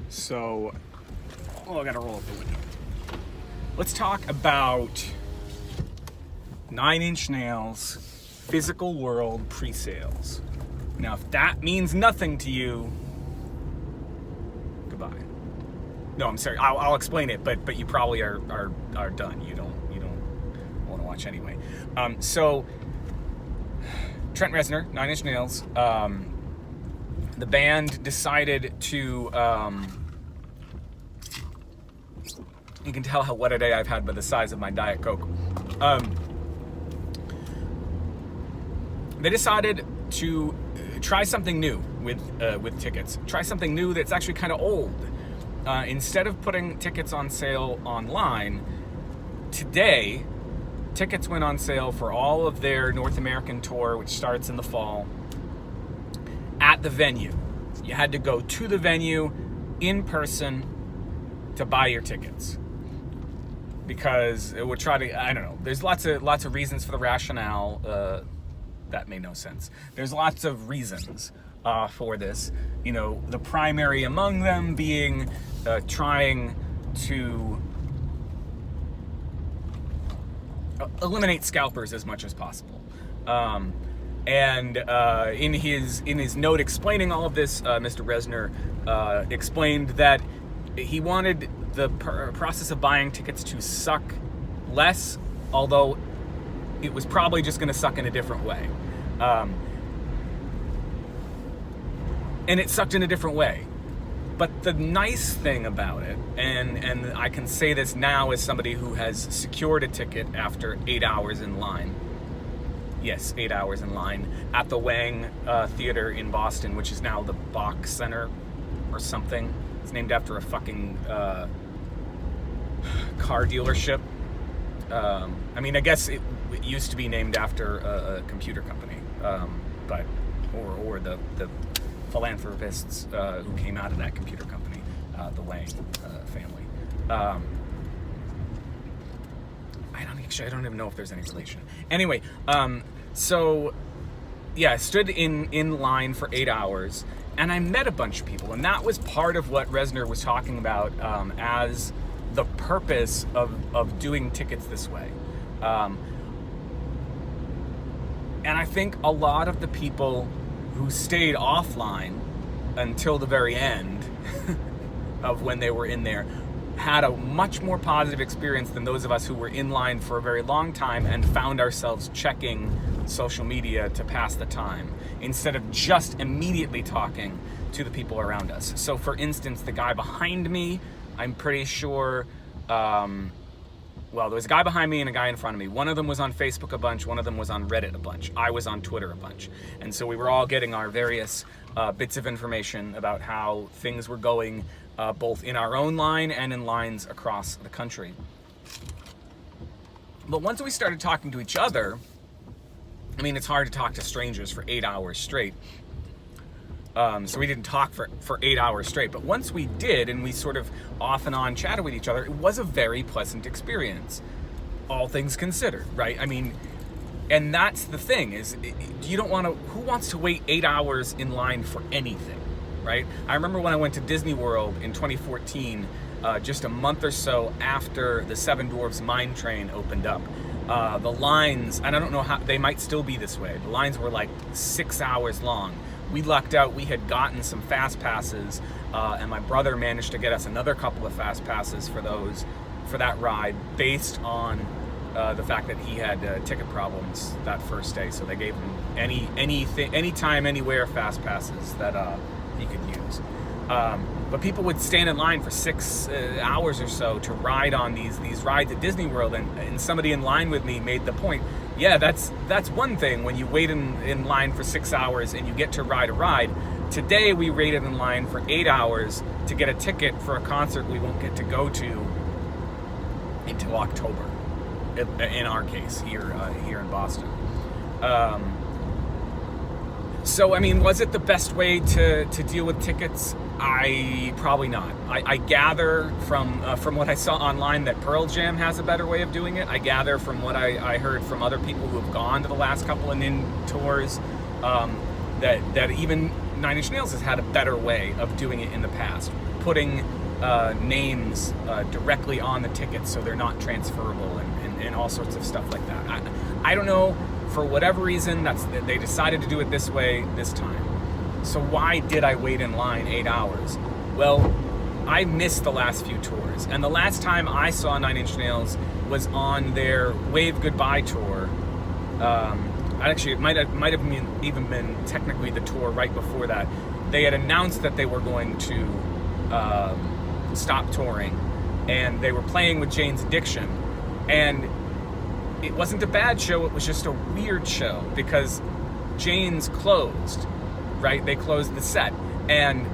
So, I gotta roll up the window. Let's talk about Nine Inch Nails Physical World pre-sales. Now, if that means nothing to you, goodbye. No, I'm sorry. I'll explain it, but you probably are done. You don't want to watch anyway. So, Trent Reznor, Nine Inch Nails. The band decided to. You can tell what a day I've had by the size of my Diet Coke. They decided to try something new with tickets. Try something new that's actually kind of old. Instead of putting tickets on sale online, today tickets went on sale for all of their North American tour, which starts in the fall, at the venue. You had to go to the venue in person to buy your tickets. Because it would try to, I don't know, there's lots of reasons for the rationale. That made no sense. There's lots of reasons for this. You know, the primary among them being trying to eliminate scalpers as much as possible. And in his note explaining all of this, Mr. Reznor explained that he wanted the process of buying tickets to suck less, although it was probably just going to suck in a different way. And it sucked in a different way. But the nice thing about it, and I can say this now as somebody who has secured a ticket after 8 hours in line. Yes, 8 hours in line at the Wang Theater in Boston, which is now the Bach Center or something. It's named after a fucking car dealership. I mean, I guess it used to be named after a computer company, but or the philanthropists who came out of that computer company, the Wang family. I don't even know if there's any relation. Anyway, so yeah, I stood in line for 8 hours, and I met a bunch of people, and that was part of what Reznor was talking about as the purpose of doing tickets this way. And I think a lot of the people who stayed offline until the very end of when they were in there had a much more positive experience than those of us who were in line for a very long time and found ourselves checking social media to pass the time instead of just immediately talking to the people around us. So for instance, the guy behind me, I'm pretty sure, there was a guy behind me and a guy in front of me. One of them was on Facebook a bunch, one of them was on Reddit a bunch. I was on Twitter a bunch. And so we were all getting our various bits of information about how things were going both in our own line and in lines across the country. But once we started talking to each other, I mean, it's hard to talk to strangers for 8 hours straight. So we didn't talk for 8 hours straight. But once we did, and we sort of off and on chatted with each other, it was a very pleasant experience, all things considered, right? I mean, and that's the thing, is you don't want to, who wants to wait 8 hours in line for anything, right? I remember when I went to Disney World in 2014, just a month or so after the Seven Dwarfs Mine Train opened up. The lines, and I don't know how, they might still be this way, the lines were like 6 hours long. We lucked out, we had gotten some fast passes, and my brother managed to get us another couple of fast passes for that ride based on the fact that he had ticket problems that first day. So they gave him anytime, anywhere fast passes that he could use. But people would stand in line for 6 hours or so to ride on these rides at Disney World, and somebody in line with me made the point, yeah, that's one thing when you wait in line for 6 hours and you get to ride a ride. Today we waited in line for 8 hours to get a ticket for a concert we won't get to go to until October, in our case, here in Boston. So, I mean, was it the best way to deal with tickets? Probably not. I gather from what I saw online that Pearl Jam has a better way of doing it. I gather from what I heard from other people who have gone to the last couple of NIN tours that even Nine Inch Nails has had a better way of doing it in the past, putting names directly on the tickets so they're not transferable and all sorts of stuff like that. I don't know, for whatever reason, they decided to do it this way this time. So why did I wait in line 8 hours? Well, I missed the last few tours, and the last time I saw Nine Inch Nails was on their Wave Goodbye tour. Actually, it might have even been technically the tour right before that. They had announced that they were going to stop touring, and they were playing with Jane's Addiction, and it wasn't a bad show, it was just a weird show, because Jane's closed, right? They closed the set, and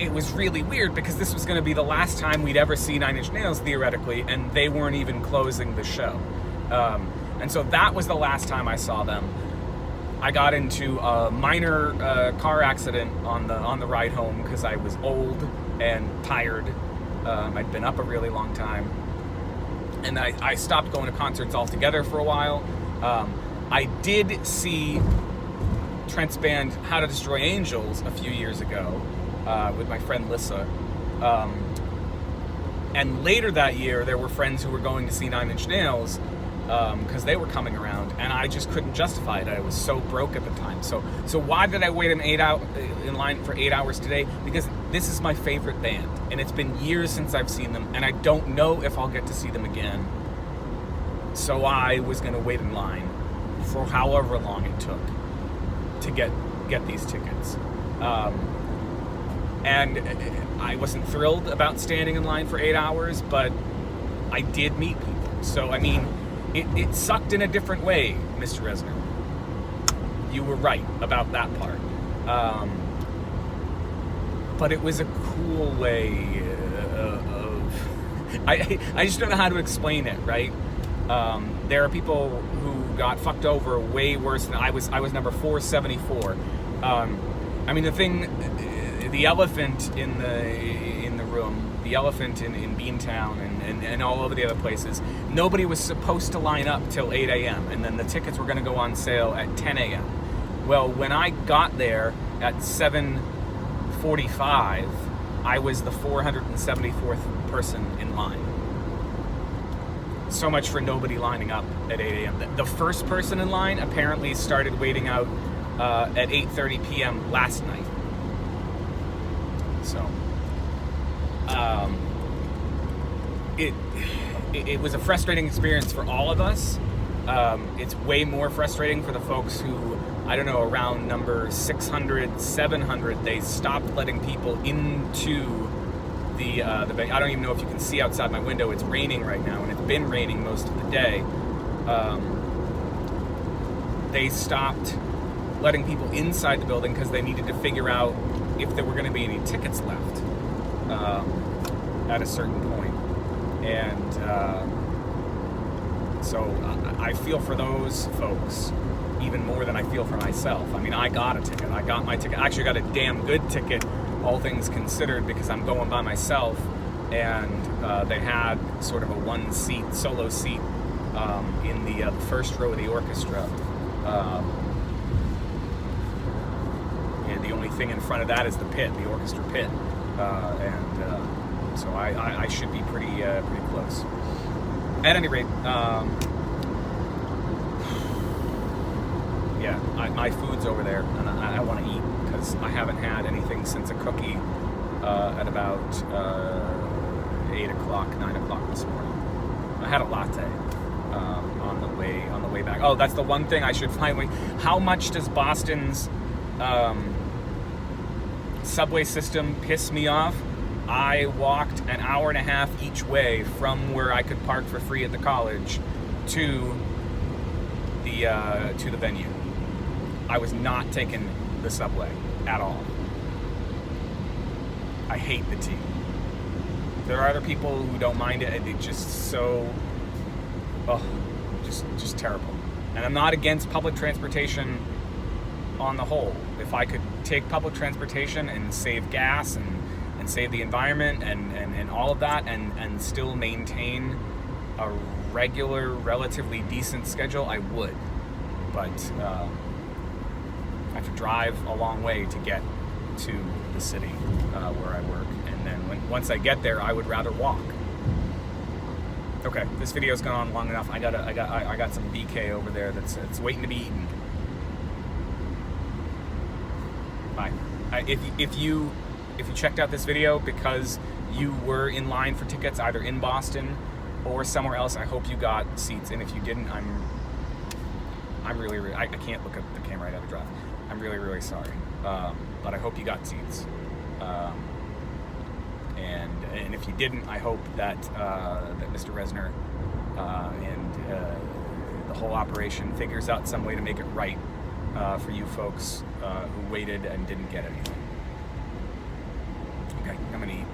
it was really weird because this was going to be the last time we'd ever see Nine Inch Nails, theoretically, and they weren't even closing the show. And so that was the last time I saw them. I got into a minor car accident on the ride home because I was old and tired. I'd been up a really long time. And I stopped going to concerts altogether for a while. I did see Trent's band How to Destroy Angels a few years ago with my friend Lissa. And later that year, there were friends who were going to see Nine Inch Nails because they were coming around, and I just couldn't justify it. I was so broke at the time. So why did I wait in line for 8 hours today? Because this is my favorite band, and it's been years since I've seen them, and I don't know if I'll get to see them again. So I was going to wait in line for however long it took to get these tickets. And I wasn't thrilled about standing in line for 8 hours, but I did meet people. So, I mean, it sucked in a different way, Mr. Resner. You were right about that part. But it was a cool way of... I just don't know how to explain it, right? There are people who got fucked over way worse than I was. I was number 474. I mean, the elephant in the room, the elephant in Beantown and all over the other places, nobody was supposed to line up till 8 a.m. and then the tickets were going to go on sale at 10 a.m. Well, when I got there at 7:45, I was the 474th person in line. So much for nobody lining up at 8 a.m. The first person in line apparently started waiting out at 8:30 p.m. last night. So, it was a frustrating experience for all of us. It's way more frustrating for the folks who, I don't know, around number 600, 700, they stopped letting people into the venue. I don't even know if you can see outside my window. It's raining right now, and it's been raining most of the day. They stopped letting people inside the building because they needed to figure out if there were going to be any tickets left at a certain point. And so I feel for those folks even more than I feel for myself. I mean, I got a ticket. I got my ticket. I actually got a damn good ticket, all things considered, because I'm going by myself. And they had sort of a one-seat, solo seat in the first row of the orchestra. And the only thing in front of that is the pit, the orchestra pit. So I should be pretty close. At any rate, yeah, my food's over there, and I want to eat because I haven't had anything since a cookie at about 8 o'clock, 9 o'clock this morning. I had a latte on the way back. Oh, that's the one thing I should finally. How much does Boston's subway system piss me off? I walked an hour and a half each way from where I could park for free at the college to the venue. I was not taking the subway at all. I hate the T. There are other people who don't mind it. It's just so, just terrible. And I'm not against public transportation on the whole. If I could take public transportation and save gas and save the environment and all of that and still maintain a regular, relatively decent schedule, I would. But I have to drive a long way to get to the city where I work, and then once I get there, I would rather walk. Okay, this video's gone on long enough. I got some BK over there that's waiting to be eaten. Bye. If you checked out this video because you were in line for tickets either in Boston or somewhere else, I hope you got seats. And if you didn't, I'm really I can't look at the camera right out of drive. I'm really sorry. But I hope you got seats. And if you didn't, I hope that Mr. Resner and the whole operation figures out some way to make it right for you folks who waited and didn't get anything. Okay, I'm gonna eat.